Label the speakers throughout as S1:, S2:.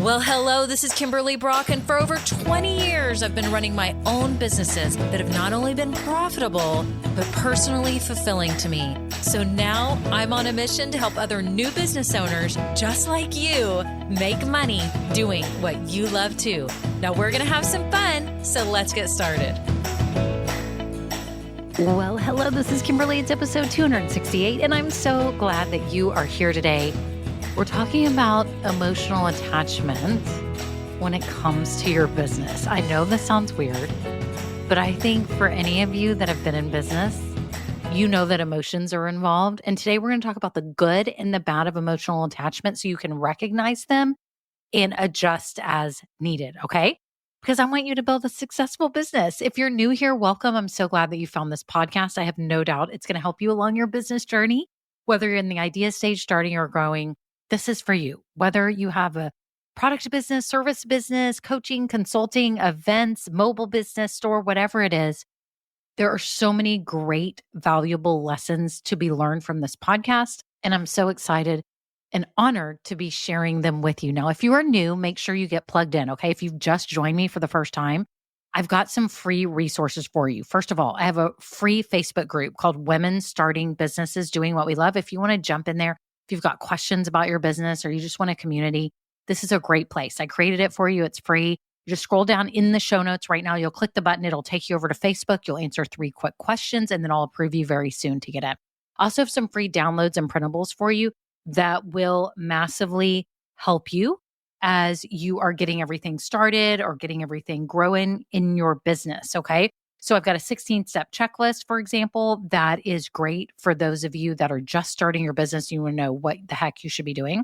S1: Well, hello, this is Kimberly Brock, and for over 20 years, I've been running my own businesses that have not only been profitable, but personally fulfilling to me. So now I'm on a mission to help other new business owners just like you make money doing what you love too. Now we're going to have some fun, so let's get started. Well, hello, this is Kimberly. It's episode 268, and I'm so glad that you are here today. We're talking about emotional attachment when it comes to your business. I know this sounds weird, but I think for any of you that have been in business, you know that emotions are involved. And today we're going to talk about the good and the bad of emotional attachment so you can recognize them and adjust as needed, okay? Because I want you to build a successful business. If you're new here, welcome. I'm so glad that you found this podcast. I have no doubt it's going to help you along your business journey, whether you're in the idea stage, starting or growing. This is for you. Whether you have a product business, service business, coaching, consulting, events, mobile business, store, whatever it is, there are so many great, valuable lessons to be learned from this podcast. And I'm so excited and honored to be sharing them with you. Now, if you are new, make sure you get plugged in, okay? If you've just joined me for the first time, I've got some free resources for you. First of all, I have a free Facebook group called Women Starting Businesses Doing What We Love. If you want to jump in there, if you've got questions about your business or you just want a community, this is a great place. I created it for you. It's free. You just scroll down in the show notes right now. You'll click the button. It'll take you over to Facebook. You'll answer 3 quick questions, and then I'll approve you very soon to get in. I also have some free downloads and printables for you that will massively help you as you are getting everything started or getting everything growing in your business, okay? So I've got a 16-step checklist, for example, that is great for those of you that are just starting your business. You want to know what the heck you should be doing.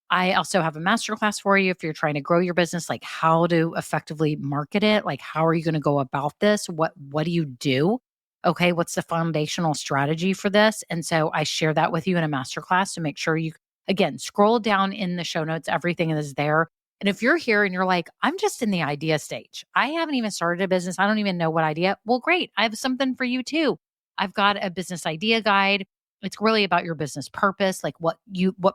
S1: I also have a masterclass for you if you're trying to grow your business, like how to effectively market it. Like, how are you going to go about this? What do you do? Okay, what's the foundational strategy for this? And so I share that with you in a masterclass to make sure you, again, scroll down in the show notes. Everything is there. And if you're here and you're like, I'm just in the idea stage, I haven't even started a business, I don't even know what idea. Well, great. I have something for you too. I've got a business idea guide. It's really about your business purpose, like what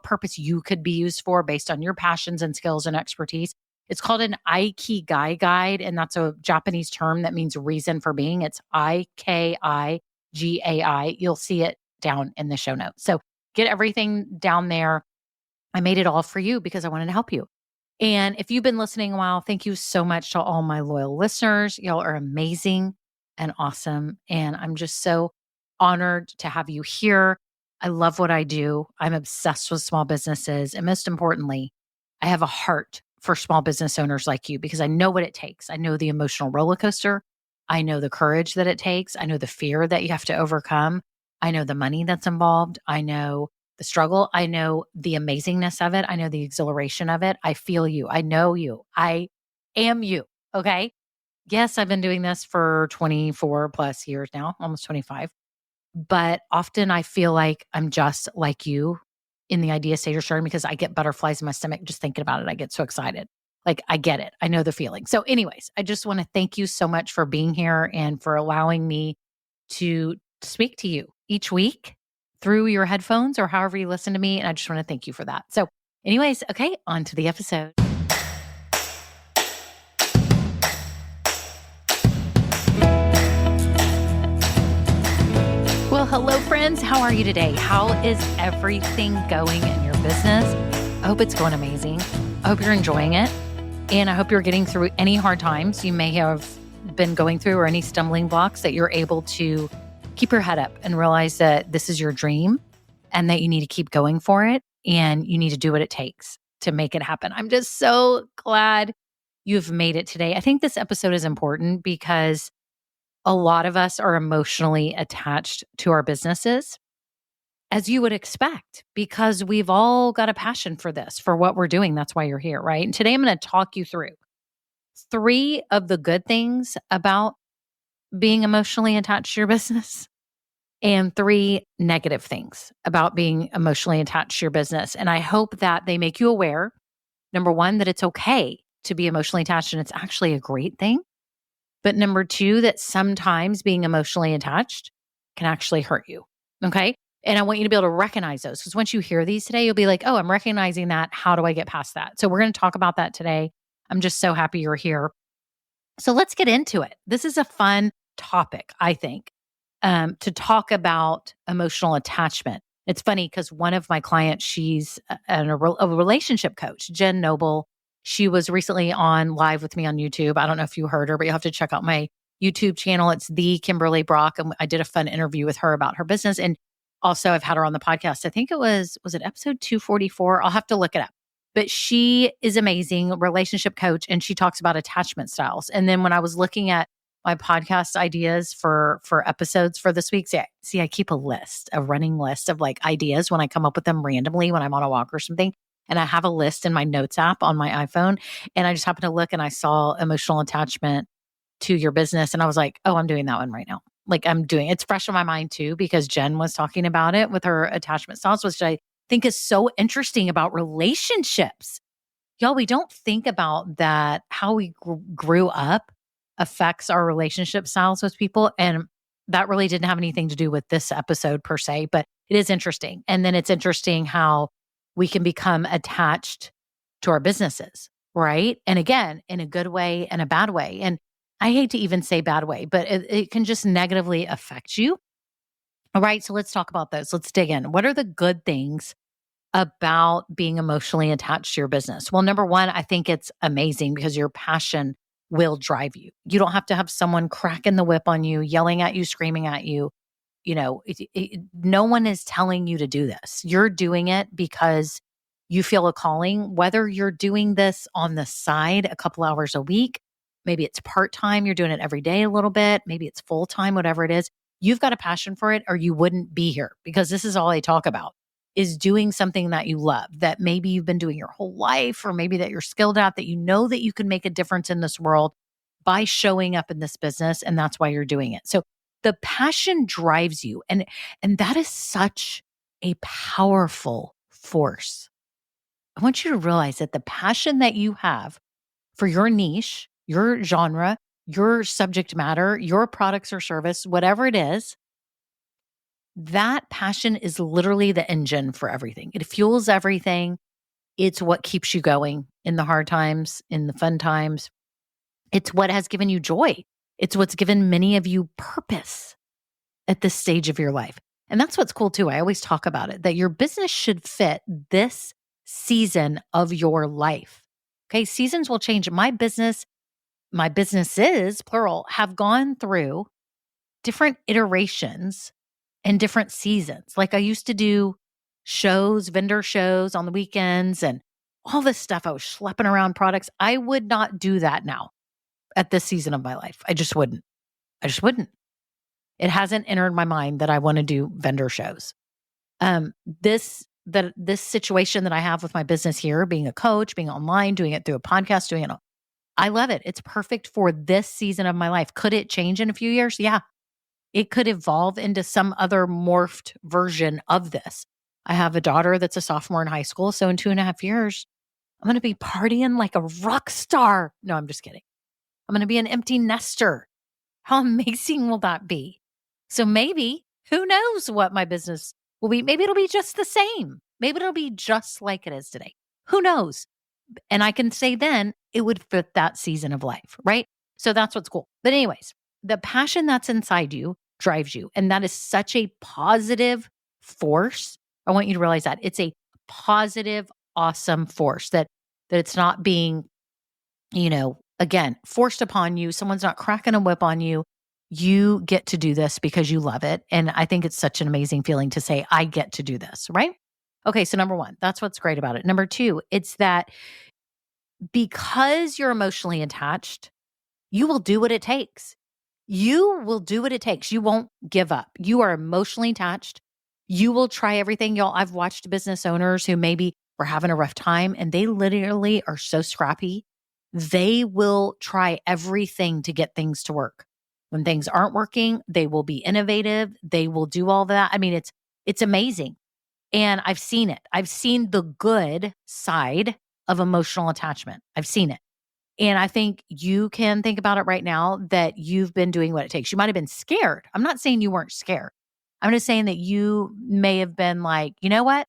S1: purpose you could be used for based on your passions and skills and expertise. It's called an Ikigai guide, and that's a Japanese term that means reason for being. It's Ikigai. You'll see it down in the show notes. So get everything down there. I made it all for you because I wanted to help you. And if you've been listening a while, thank you so much to all my loyal listeners. Y'all are amazing and awesome. And I'm just so honored to have you here. I love what I do. I'm obsessed with small businesses. And most importantly, I have a heart for small business owners like you because I know what it takes. I know the emotional roller coaster. I know the courage that it takes. I know the fear that you have to overcome. I know the money that's involved. I know the struggle. I know the amazingness of it. I know the exhilaration of it. I feel you. I know you. I am you. Okay. Yes, I've been doing this for 24 plus years now, almost 25. But often I feel like I'm just like you in the idea stage or starting because I get butterflies in my stomach just thinking about it. I get so excited. Like, I get it. I know the feeling. So anyways, I just want to thank you so much for being here and for allowing me to speak to you each week through your headphones or however you listen to me. And I just want to thank you for that. So anyways, okay, on to the episode. Well, hello friends. How are you today? How is everything going in your business? I hope it's going amazing. I hope you're enjoying it. And I hope you're getting through any hard times you may have been going through or any stumbling blocks, that you're able to keep your head up and realize that this is your dream and that you need to keep going for it and you need to do what it takes to make it happen. I'm just so glad you've made it today. I think this episode is important because a lot of us are emotionally attached to our businesses, as you would expect, because we've all got a passion for this, for what we're doing. That's why you're here, right? And today I'm going to talk you through 3 of the good things about being emotionally attached to your business and 3 negative things about being emotionally attached to your business. And I hope that they make you aware, number 1, that it's okay to be emotionally attached and it's actually a great thing. But number 2, that sometimes being emotionally attached can actually hurt you. Okay. And I want you to be able to recognize those, because once you hear these today, you'll be like, oh, I'm recognizing that. How do I get past that? So we're going to talk about that today. I'm just so happy you're here. So let's get into it. This is a fun topic, I think, to talk about emotional attachment. It's funny because one of my clients, she's a relationship coach, Jen Noble. She was recently on live with me on YouTube. I don't know if you heard her, but you'll have to check out my YouTube channel. It's the Kimberly Brock. And I did a fun interview with her about her business. And also I've had her on the podcast. I think it was it episode 244? I'll have to look it up. But she is amazing, relationship coach, and she talks about attachment styles. And then when I was looking at my podcast ideas for episodes for this week, see, I keep a running list of like ideas when I come up with them randomly when I'm on a walk or something. And I have a list in my notes app on my iPhone. And I just happened to look and I saw emotional attachment to your business. And I was like, oh, I'm doing that one right now. Like it's fresh on my mind too, because Jen was talking about it with her attachment styles, which I think is so interesting about relationships. Y'all, we don't think about that. How we grew up affects our relationship styles with people. And that really didn't have anything to do with this episode per se, but it is interesting. And then it's interesting how we can become attached to our businesses, right? And again, in a good way and a bad way. And I hate to even say bad way, but it can just negatively affect you. All right. So let's talk about those. Let's dig in. What are the good things about being emotionally attached to your business? Well, number one, I think it's amazing because your passion will drive you. You don't have to have someone cracking the whip on you, yelling at you, screaming at you. No one is telling you to do this. You're doing it because you feel a calling, whether you're doing this on the side a couple hours a week, maybe it's part-time, you're doing it every day a little bit, maybe it's full-time, whatever it is. You've got a passion for it or you wouldn't be here, because this is all I talk about, is doing something that you love, that maybe you've been doing your whole life, or maybe that you're skilled at, that you know that you can make a difference in this world by showing up in this business. And that's why you're doing it. So the passion drives you. And that is such a powerful force. I want you to realize that the passion that you have for your niche, your genre, your subject matter, your products or service, whatever it is, that passion is literally the engine for everything. It fuels everything. It's what keeps you going in the hard times, in the fun times. It's what has given you joy. It's what's given many of you purpose at this stage of your life. And that's what's cool too. I always talk about it, that your business should fit this season of your life. Okay. Seasons will change. My businesses, plural, have gone through different iterations and different seasons. Like I used to do shows, vendor shows on the weekends and all this stuff. I was schlepping around products. I would not do that now at this season of my life. I just wouldn't. It hasn't entered my mind that I want to do vendor shows. This situation that I have with my business here, being a coach, being online, doing it through a podcast, doing it, I love it. It's perfect for this season of my life. Could it change in a few years? Yeah. It could evolve into some other morphed version of this. I have a daughter that's a sophomore in high school. So in 2.5 years, I'm going to be partying like a rock star. No, I'm just kidding. I'm going to be an empty nester. How amazing will that be? So maybe, who knows what my business will be? Maybe it'll be just the same. Maybe it'll be just like it is today. Who knows? And I can say then it would fit that season of life, right? So that's what's cool. But anyways, the passion that's inside you drives you. And that is such a positive force. I want you to realize that it's a positive, awesome force, that it's not being, again, forced upon you. Someone's not cracking a whip on you. You get to do this because you love it. And I think it's such an amazing feeling to say, I get to do this, right? Okay. So number one, that's what's great about it. Number two, it's that because you're emotionally attached, you will do what it takes. You will do what it takes. You won't give up. You are emotionally attached. You will try everything. Y'all, I've watched business owners who maybe were having a rough time and they literally are so scrappy. They will try everything to get things to work. When things aren't working, they will be innovative. They will do all that. I mean, it's amazing. And I've seen it. I've seen the good side of emotional attachment. I've seen it. And I think you can think about it right now that you've been doing what it takes. You might have been scared. I'm not saying you weren't scared. I'm just saying that you may have been like, you know what?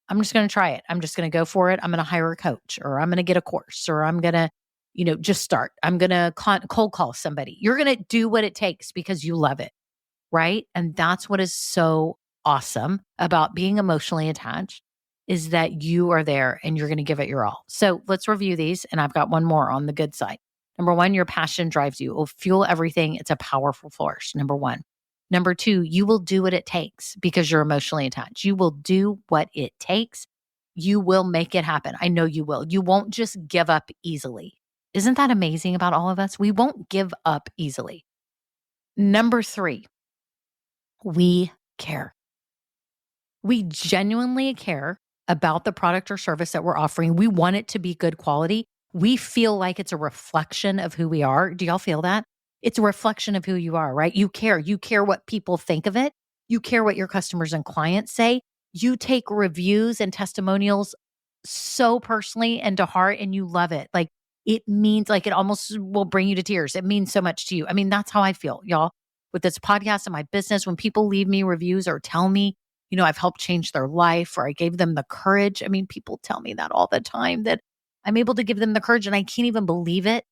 S1: I'm just going to try it. I'm just going to go for it. I'm going to hire a coach, or I'm going to get a course, or I'm going to, just start. I'm going to cold call somebody. You're going to do what it takes because you love it. Right. And that's what is so awesome about being emotionally attached, is that you are there and you're going to give it your all. So let's review these. And I've got one more on the good side. Number one, your passion drives you. It will fuel everything. It's a powerful force. Number one. Number two, you will do what it takes because you're emotionally attached. You will do what it takes. You will make it happen. I know you will. You won't just give up easily. Isn't that amazing about all of us? We won't give up easily. Number three, we care. We genuinely care about the product or service that we're offering. We want it to be good quality. We feel like it's a reflection of who we are. Do y'all feel that? It's a reflection of who you are, right? You care. You care what people think of it. You care what your customers and clients say. You take reviews and testimonials so personally and to heart, and you love it. Like, it means, like, it almost will bring you to tears. It means so much to you. I mean, that's how I feel, y'all, with this podcast and my business. When people leave me reviews or tell me, I've helped change their life, or I gave them the courage. I mean, people tell me that all the time, that I'm able to give them the courage, and I can't even believe it,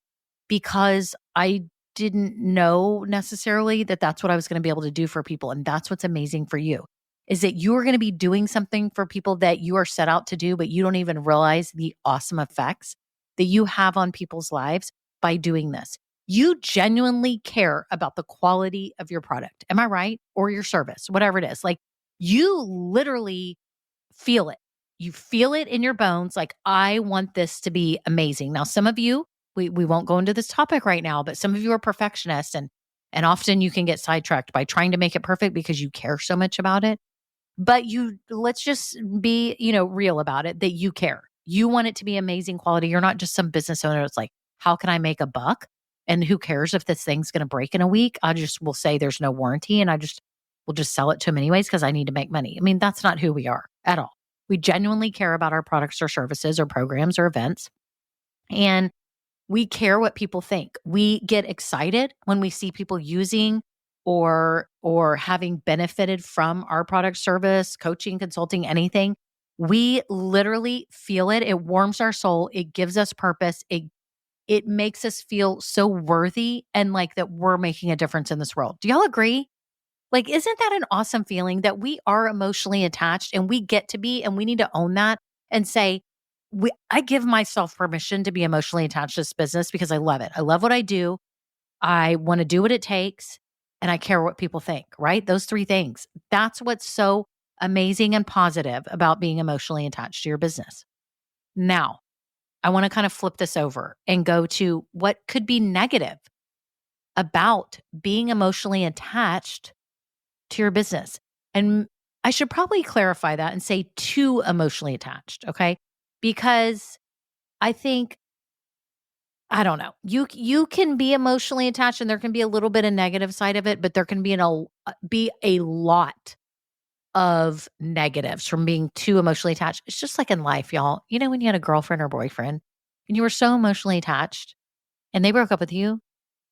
S1: because I didn't know necessarily that that's what I was going to be able to do for people. And that's what's amazing for you, is that you are going to be doing something for people that you are set out to do, but you don't even realize the awesome effects that you have on people's lives by doing this. You genuinely care about the quality of your product. Am I right? Or your service, whatever it is. Like, you literally feel it. You feel it in your bones. Like, I want this to be amazing. Now, some of you, we won't go into this topic right now, but some of you are perfectionists, and often you can get sidetracked by trying to make it perfect because you care so much about it. But let's just be, real about it, that you care. You want it to be amazing quality. You're not just some business owner that's like, how can I make a buck? And who cares if this thing's going to break in a week? I just will say there's no warranty, and we'll just sell it to them anyways because I need to make money. I mean, that's not who we are at all. We genuinely care about our products or services or programs or events. And we care what people think. We get excited when we see people using or having benefited from our product, service, coaching, consulting, anything. We literally feel it. It warms our soul. It gives us purpose. It makes us feel so worthy, and like that we're making a difference in this world. Do y'all agree? Like, isn't that an awesome feeling that we are emotionally attached, and we get to be, and we need to own that and say, I give myself permission to be emotionally attached to this business because I love it. I love what I do. I want to do what it takes, and I care what people think, right? Those three things. That's what's so amazing and positive about being emotionally attached to your business. Now, I want to kind of flip this over and go to what could be negative about being emotionally attached to your business. And I should probably clarify that and say too emotionally attached, okay? Because I think, I don't know, you can be emotionally attached, and there can be a little bit of negative side of it, but there can be a lot of negatives from being too emotionally attached. It's just like in life, y'all. When you had a girlfriend or boyfriend and you were so emotionally attached and they broke up with you,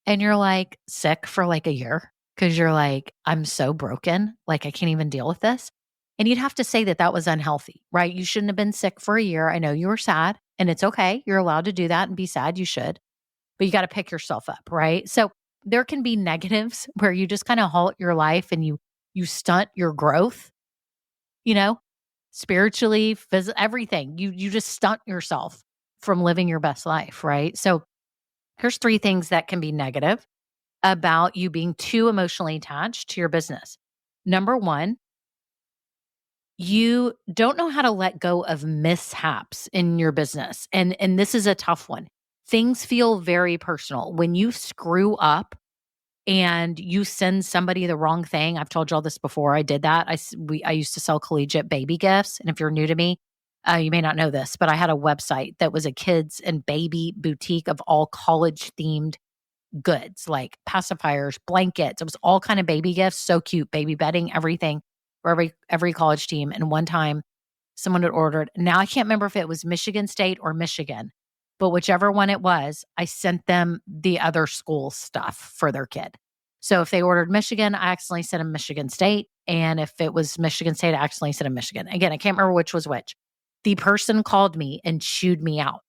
S1: and you're like sick for like a year because you're like, I'm so broken. Like, I can't even deal with this. And you'd have to say that was unhealthy, right? You shouldn't have been sick for a year. I know you were sad, and it's okay. You're allowed to do that and be sad. You should, but you got to pick yourself up, right? So there can be negatives where you just kind of halt your life and you stunt your growth, spiritually, physically, everything. You just stunt yourself from living your best life, right? So here's three things that can be negative about you being too emotionally attached to your business. Number one, you don't know how to let go of mishaps in your business. And this is a tough one. Things feel very personal. When you screw up and you send somebody the wrong thing, I've told y'all this before. I did that. I used to sell collegiate baby gifts. And if you're new to me, you may not know this, but I had a website that was a kids and baby boutique of all college themed goods, like pacifiers, blankets. It was all kind of baby gifts. So cute. Baby bedding, everything for every college team. And one time someone had ordered, now I can't remember if it was Michigan State or Michigan, but whichever one it was, I sent them the other school stuff for their kid. So if they ordered Michigan, I accidentally sent them Michigan State. And if it was Michigan State, I accidentally said in Michigan. Again, I can't remember which was which. The person called me and chewed me out.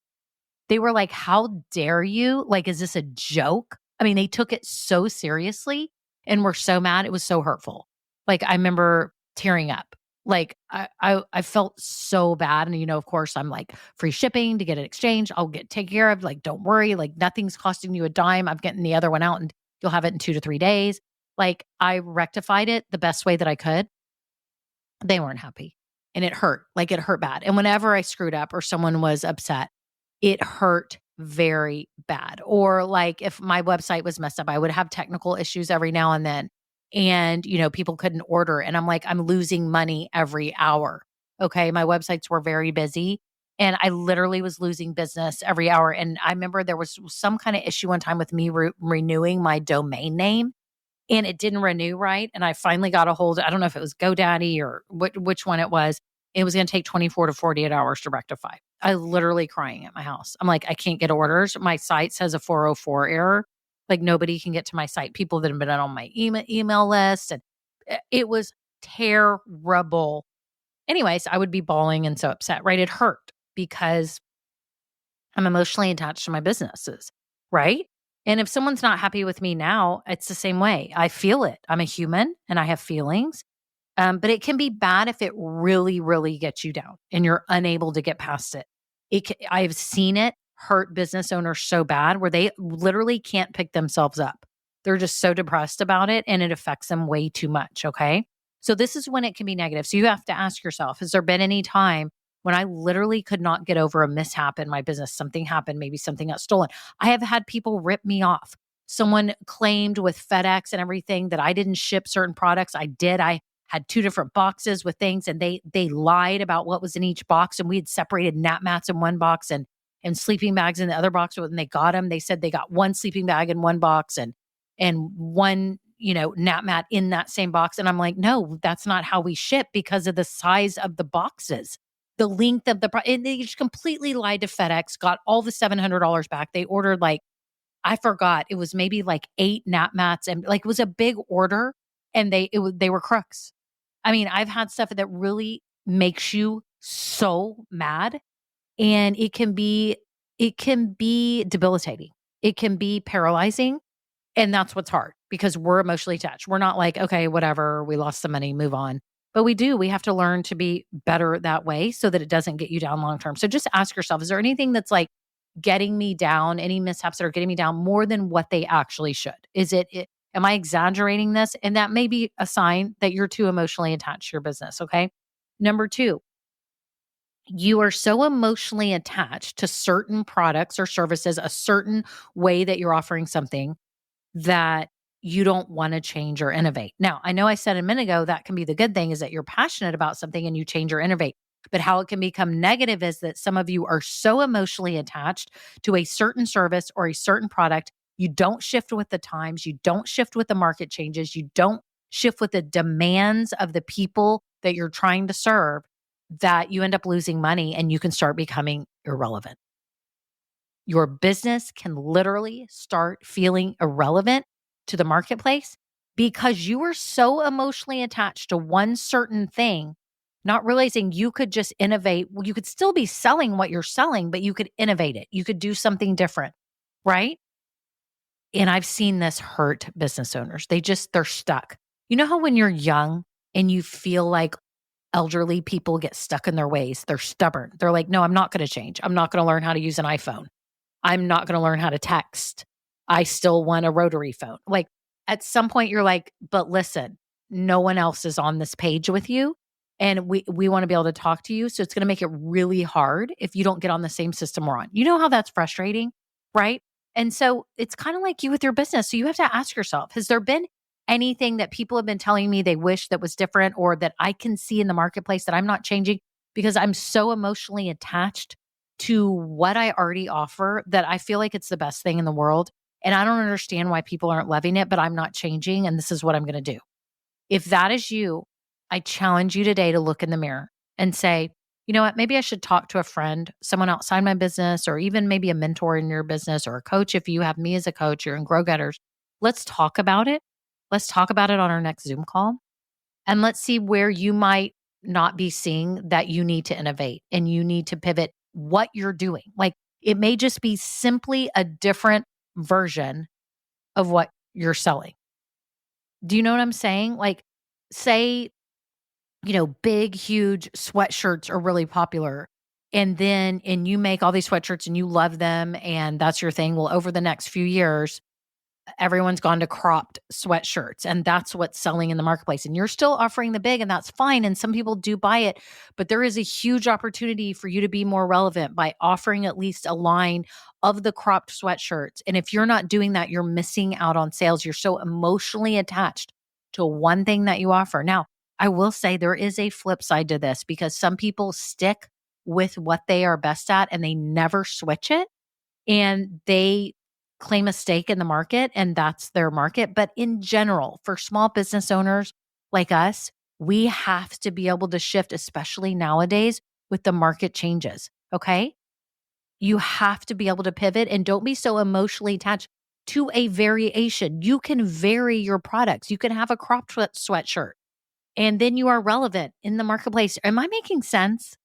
S1: They were like, "How dare you? Like, is this a joke?" I mean, they took it so seriously and were so mad. It was so hurtful. Like, I remember tearing up. Like, I felt so bad. And, of course, I'm like, free shipping to get it exchanged. I'll get taken care of. Like, don't worry. Like, nothing's costing you a dime. I'm getting the other one out and you'll have it in 2 to 3 days. Like, I rectified it the best way that I could. They weren't happy and it hurt. Like, it hurt bad. And whenever I screwed up or someone was upset, it hurt very bad. Or like if my website was messed up, I would have technical issues every now and then. And, people couldn't order. And I'm like, I'm losing money every hour. Okay. My websites were very busy and I literally was losing business every hour. And I remember there was some kind of issue one time with me renewing my domain name and it didn't renew right. And I finally got a hold, I don't know if it was GoDaddy or which one it was. It was going to take 24 to 48 hours to rectify. I literally crying at my house. I'm like, I can't get orders. My site says a 404 error. Like nobody can get to my site. People that have been on my email list. And it was terrible. Anyways, I would be bawling and so upset, right? It hurt because I'm emotionally attached to my businesses, right? And if someone's not happy with me now, it's the same way. I feel it. I'm a human and I have feelings. But it can be bad if it really, really gets you down and you're unable to get past it. I've seen it hurt business owners so bad where they literally can't pick themselves up. They're just so depressed about it and it affects them way too much. Okay. So this is when it can be negative. So you have to ask yourself, has there been any time when I literally could not get over a mishap in my business? Something happened, maybe something got stolen. I have had people rip me off. Someone claimed with FedEx and everything that I didn't ship certain products. I did. I had 2 different boxes with things and they lied about what was in each box. And we had separated nap mats in one box and sleeping bags in the other box. When they got them, they said they got one sleeping bag in one box and one, nap mat in that same box. And I'm like, no, that's not how we ship because of the size of the boxes, the length of and they just completely lied to FedEx, got all the $700 back. They ordered I forgot, it was maybe 8 nap mats and it was a big order and they were crooks. I mean, I've had stuff that really makes you so mad and it can be debilitating. It can be paralyzing. And that's what's hard because we're emotionally attached. We're not like, okay, whatever, we lost the money, move on. But we have to learn to be better that way so that it doesn't get you down long term. So just ask yourself, is there anything that's getting me down, any mishaps that are getting me down more than what they actually should? Am I exaggerating this? And that may be a sign that you're too emotionally attached to your business. Okay. Number 2, you are so emotionally attached to certain products or services, a certain way that you're offering something that you don't want to change or innovate. Now, I know I said a minute ago that can be the good thing is that you're passionate about something and you change or innovate. But how it can become negative is that some of you are so emotionally attached to a certain service or a certain product. You don't shift with the times. You don't shift with the market changes. You don't shift with the demands of the people that you're trying to serve, that you end up losing money and you can start becoming irrelevant. Your business can literally start feeling irrelevant to the marketplace because you were so emotionally attached to one certain thing, not realizing you could just innovate. Well, you could still be selling what you're selling, but you could innovate it. You could do something different, right? And I've seen this hurt business owners. They're stuck. You know how when you're young and you feel like elderly people get stuck in their ways, they're stubborn. They're like, no, I'm not going to change. I'm not going to learn how to use an iPhone. I'm not going to learn how to text. I still want a rotary phone. At some point you're like, but listen, no one else is on this page with you. And we want to be able to talk to you. So it's going to make it really hard if you don't get on the same system we're on. You know how that's frustrating, right? And so it's kind of like you with your business. So you have to ask yourself, has there been anything that people have been telling me they wish that was different or that I can see in the marketplace that I'm not changing because I'm so emotionally attached to what I already offer that I feel like it's the best thing in the world. And I don't understand why people aren't loving it, but I'm not changing. And this is what I'm going to do. If that is you, I challenge you today to look in the mirror and say, you know what, maybe I should talk to a friend, someone outside my business, or even maybe a mentor in your business or a coach. If you have me as a coach, you're in Grow Getters. Let's talk about it. Let's talk about it on our next Zoom call. And let's see where you might not be seeing that you need to innovate and you need to pivot what you're doing. Like it may just be simply a different version of what you're selling. Do you know what I'm saying? Like, say, big, huge sweatshirts are really popular. And you make all these sweatshirts and you love them and that's your thing. Well, over the next few years, everyone's gone to cropped sweatshirts and that's what's selling in the marketplace. And you're still offering the big and that's fine. And some people do buy it, but there is a huge opportunity for you to be more relevant by offering at least a line of the cropped sweatshirts. And if you're not doing that, you're missing out on sales. You're so emotionally attached to one thing that you offer. Now, I will say there is a flip side to this because some people stick with what they are best at and they never switch it and they claim a stake in the market and that's their market. But in general, for small business owners like us, we have to be able to shift, especially nowadays with the market changes. Okay. You have to be able to pivot and don't be so emotionally attached to a variation. You can vary your products. You can have a cropped sweatshirt and then you are relevant in the marketplace. Am I making sense?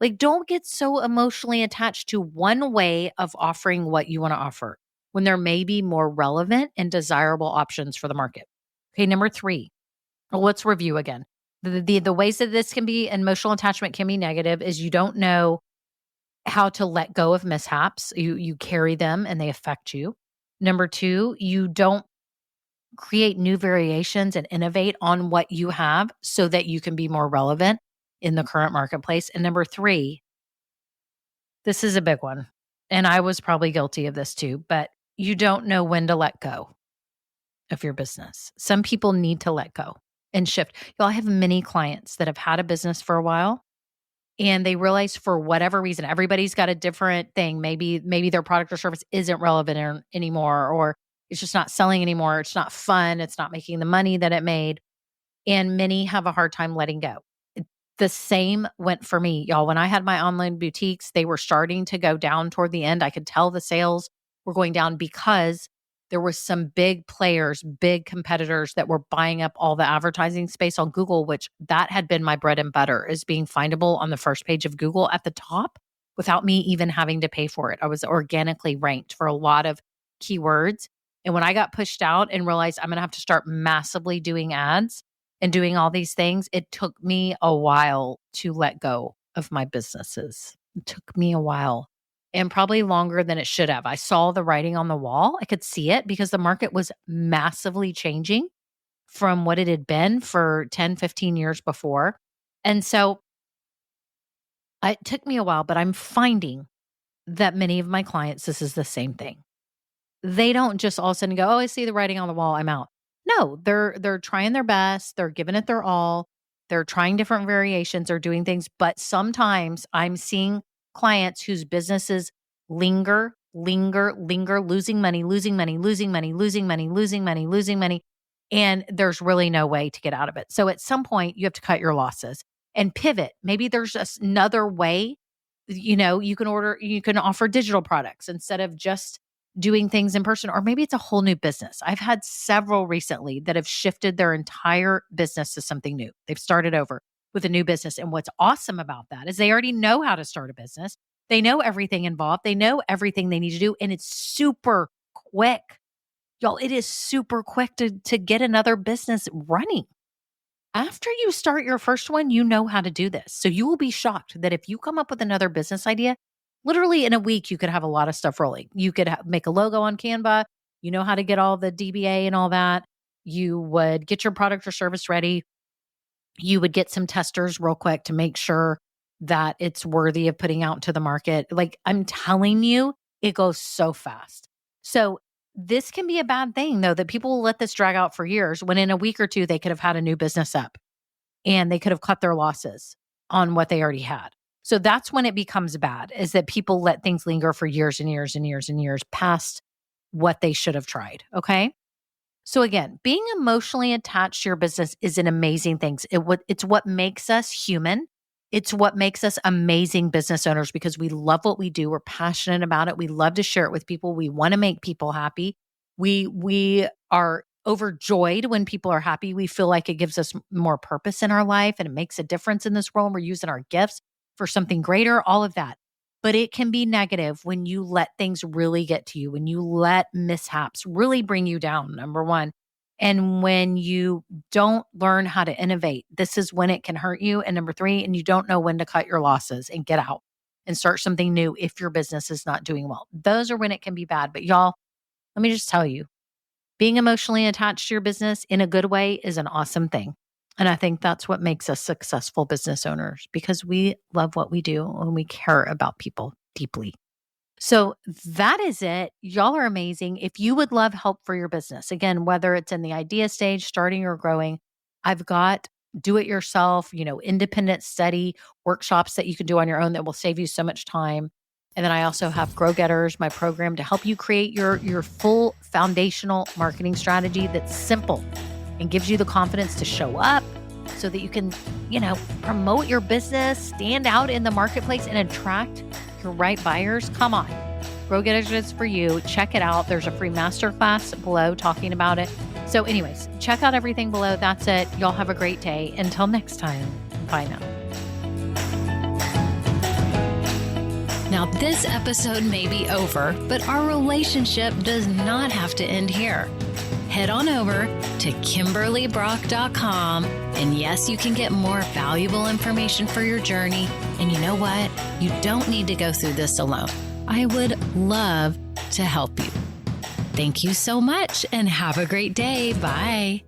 S1: Like, don't get so emotionally attached to one way of offering what you want to offer when there may be more relevant and desirable options for the market. Okay, number 3. Well, let's review again. The ways that this can be emotional attachment can be negative is you don't know how to let go of mishaps. You carry them and they affect you. Number 2, you don't create new variations and innovate on what you have so that you can be more relevant in the current marketplace. And number 3, this is a big one. And I was probably guilty of this too, but you don't know when to let go of your business. Some people need to let go and shift. Y'all, I have many clients that have had a business for a while and they realize for whatever reason, everybody's got a different thing. Maybe their product or service isn't relevant anymore, or it's just not selling anymore. It's not fun. It's not making the money that it made. And many have a hard time letting go. The same went for me, y'all. When I had my online boutiques, they were starting to go down toward the end. I could tell the sales were going down because there was some big players, big competitors that were buying up all the advertising space on Google, which that had been my bread and butter, is being findable on the first page of Google at the top without me even having to pay for it. I was organically ranked for a lot of keywords. And when I got pushed out and realized I'm going to have to start massively doing ads and doing all these things, it took me a while to let go of my businesses. It took me a while and probably longer than it should have. I saw the writing on the wall. I could see it because the market was massively changing from what it had been for 10, 15 years before. And so it took me a while, but I'm finding that many of my clients, this is the same thing. They don't just all of a sudden go, "Oh, I see the writing on the wall, I'm out." No, they're trying their best, they're giving it their all. They're trying different variations, they're doing things, but sometimes I'm seeing clients whose businesses linger, losing money, losing money, losing money, losing money, losing money, losing money, and there's really no way to get out of it. So at some point, you have to cut your losses and pivot. Maybe there's just another way. You can offer digital products instead of just doing things in person, or maybe it's a whole new business. I've had several recently that have shifted their entire business to something new. They've started over with a new business. And what's awesome about that is they already know how to start a business. They know everything involved. They know everything they need to do. And it's super quick. Y'all, it is super quick to get another business running. After you start your first one, you know how to do this. So you will be shocked that if you come up with another business idea, literally in a week, you could have a lot of stuff rolling. You could make a logo on Canva. You know how to get all the DBA and all that. You would get your product or service ready. You would get some testers real quick to make sure that it's worthy of putting out to the market. Like I'm telling you, it goes so fast. So this can be a bad thing though, that people will let this drag out for years when in a week or two, they could have had a new business up and they could have cut their losses on what they already had. So that's when it becomes bad, is that people let things linger for years and years and years and years past what they should have tried. Okay. So again, being emotionally attached to your business is an amazing thing. It's what makes us human. It's what makes us amazing business owners because we love what we do. We're passionate about it. We love to share it with people. We want to make people happy. We are overjoyed when people are happy. We feel like it gives us more purpose in our life and it makes a difference in this world. We're using our gifts for something greater, all of that. But it can be negative when you let things really get to you, when you let mishaps really bring you down, number one. And when you don't learn how to innovate, this is when it can hurt you. And number three, and you don't know when to cut your losses and get out and start something new if your business is not doing well. Those are when it can be bad. But y'all, let me just tell you, being emotionally attached to your business in a good way is an awesome thing. And I think that's what makes us successful business owners, because we love what we do and we care about people deeply. So that is it. Y'all are amazing. If you would love help for your business, again, whether it's in the idea stage, starting or growing, I've got do-it-yourself, independent study workshops that you can do on your own that will save you so much time. And then I also have Grow Getters, my program to help you create your full foundational marketing strategy that's simple and gives you the confidence to show up so that you can, promote your business, stand out in the marketplace and attract your right buyers. Come on. Grow Getters is for you. Check it out. There's a free masterclass below talking about it. So anyways, check out everything below. That's it. Y'all have a great day. Until next time. Bye now.
S2: Now, this episode may be over, but our relationship does not have to end here. Head on over to KimberlyBrock.com, and yes, you can get more valuable information for your journey. And you know what? You don't need to go through this alone. I would love to help you. Thank you so much, and have a great day. Bye.